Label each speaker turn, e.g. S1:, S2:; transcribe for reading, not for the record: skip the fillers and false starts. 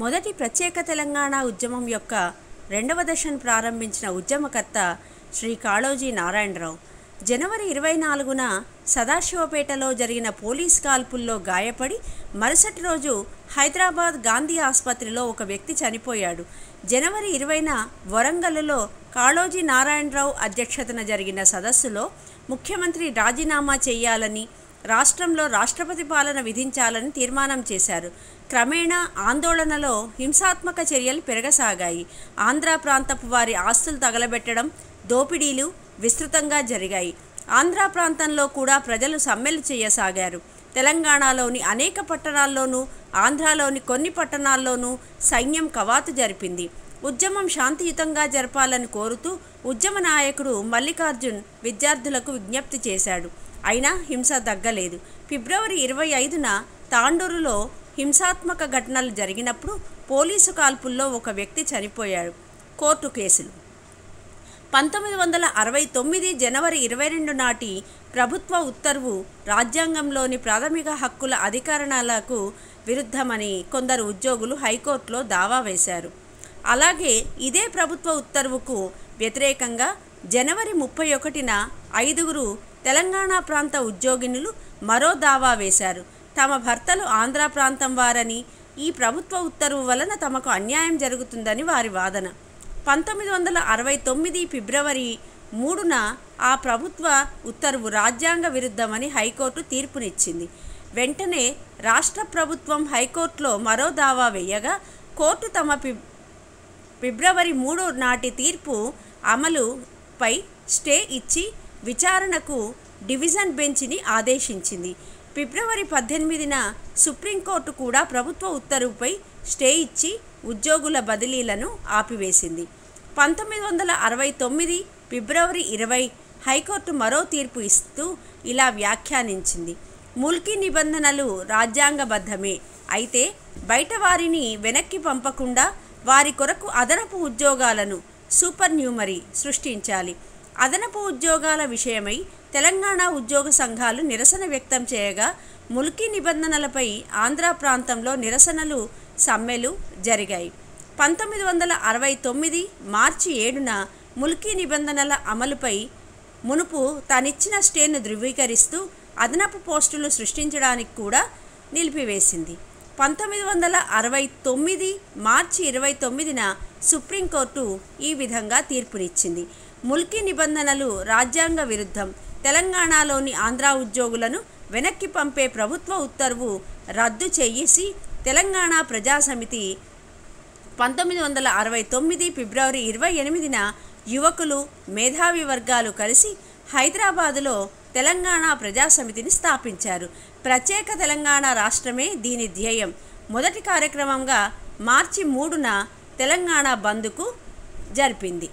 S1: మొదటి ప్రత్యేక తెలంగాణ ఉద్యమం యొక్క రెండవ దశను ప్రారంభించిన ఉద్యమకర్త శ్రీ కాళోజీ నారాయణరావు జనవరి 24న సదాశివపేటలో జరిగిన పోలీస్ కాల్పుల్లో గాయపడి మరుసటి రోజు హైదరాబాద్ గాంధీ ఆసుపత్రిలో ఒక వ్యక్తి చనిపోయాడు. జనవరి 20న వరంగల్లో కాళోజీ నారాయణరావు అధ్యక్షతన జరిగిన సదస్సులో ముఖ్యమంత్రి రాజీనామా చేయాలని, రాష్ట్రంలో రాష్ట్రపతి పాలన విధించాలని తీర్మానం చేశారు. క్రమేణా ఆందోళనలో హింసాత్మక చర్యలు పెరగసాగాయి. ఆంధ్ర ప్రాంతపు వారి ఆస్తులు తగలబెట్టడం, దోపిడీలు విస్తృతంగా జరిగాయి. ఆంధ్ర ప్రాంతంలో కూడా ప్రజలు సమ్మెలు చేయసాగారు. తెలంగాణలోని అనేక పట్టణాల్లోనూ, ఆంధ్రాలోని కొన్ని పట్టణాల్లోనూ సైన్యం కవాతు జరిపింది. ఉద్యమం శాంతియుతంగా జరపాలని కోరుతూ ఉద్యమ నాయకుడు మల్లికార్జున్ విద్యార్థులకు విజ్ఞప్తి చేశాడు. అయినా హింస తగ్గలేదు. ఫిబ్రవరి 25న తాండూరులో హింసాత్మక ఘటనలు జరిగినప్పుడు పోలీసు కాల్పుల్లో ఒక వ్యక్తి చనిపోయాడు. కోర్టు కేసులు 1969 జనవరి 22 నాటి ప్రభుత్వ ఉత్తర్వు రాజ్యాంగంలోని ప్రాథమిక హక్కుల అధికరణలకు విరుద్ధమని కొందరు ఉద్యోగులు హైకోర్టులో దావా వేశారు. అలాగే ఇదే ప్రభుత్వ ఉత్తర్వుకు వ్యతిరేకంగా జనవరి 31న 5గురు తెలంగాణ ప్రాంత ఉద్యోగినులు మరో దావా వేశారు. తమ భర్తలు ఆంధ్ర ప్రాంతం వారని, ఈ ప్రభుత్వ ఉత్తర్వు వలన తమకు అన్యాయం జరుగుతుందని వారి వాదన. 1969 ఫిబ్రవరి 3న ఆ ప్రభుత్వ ఉత్తర్వు రాజ్యాంగ విరుద్ధమని హైకోర్టు తీర్పునిచ్చింది. వెంటనే రాష్ట్ర ప్రభుత్వం హైకోర్టులో మరో దావా వేయగా కోర్టు తమ ఫిబ్రవరి 3 నాటి తీర్పు అమలుపై స్టే ఇచ్చి విచారణకు డివిజన్ బెంచ్ని ఆదేశించింది. ఫిబ్రవరి 18న సుప్రీంకోర్టు కూడా ప్రభుత్వ ఉత్తర్వుపై స్టే ఇచ్చి ఉద్యోగుల బదిలీలను ఆపివేసింది. 1969 ఫిబ్రవరి 20 హైకోర్టు మరో తీర్పు ఇస్తూ ఇలా వ్యాఖ్యానించింది: ముల్కీ నిబంధనలు రాజ్యాంగబద్ధమే, అయితే బయట వారిని వెనక్కి పంపకుండా వారి కొరకు అదనపు ఉద్యోగాలను సూపర్ న్యూమరీ సృష్టించాలి. అదనపు ఉద్యోగాల విషయమై తెలంగాణ ఉద్యోగ సంఘాలు నిరసన వ్యక్తం చేయగా ముల్కీ నిబంధనలపై ఆంధ్ర ప్రాంతంలో నిరసనలు, సమ్మెలు జరిగాయి. 1969 మార్చి 7న ముల్కీ నిబంధనల అమలుపై మునుపు తానిచ్చిన స్టేను ధృవీకరిస్తూ అదనపు పోస్టులు సృష్టించడానికి కూడా నిలిపివేసింది. 1969 మార్చి 29న సుప్రీంకోర్టు ఈ విధంగా తీర్పునిచ్చింది: ముల్కీ నిబంధనలు రాజ్యాంగ విరుద్ధం, తెలంగాణలోని ఆంధ్ర ఉద్యోగులను వెనక్కి పంపే ప్రభుత్వ ఉత్తర్వు రద్దు చేసి తెలంగాణ ప్రజాసమితి 1969 ఫిబ్రవరి 28న యువకులు, మేధావి వర్గాలు కలిసి హైదరాబాదులో తెలంగాణ ప్రజాసమితిని స్థాపించారు. ప్రత్యేక తెలంగాణ రాష్ట్రమే దీని ధ్యేయం. మొదటి కార్యక్రమంగా మార్చి 3న తెలంగాణ బంద్కు జరిపింది.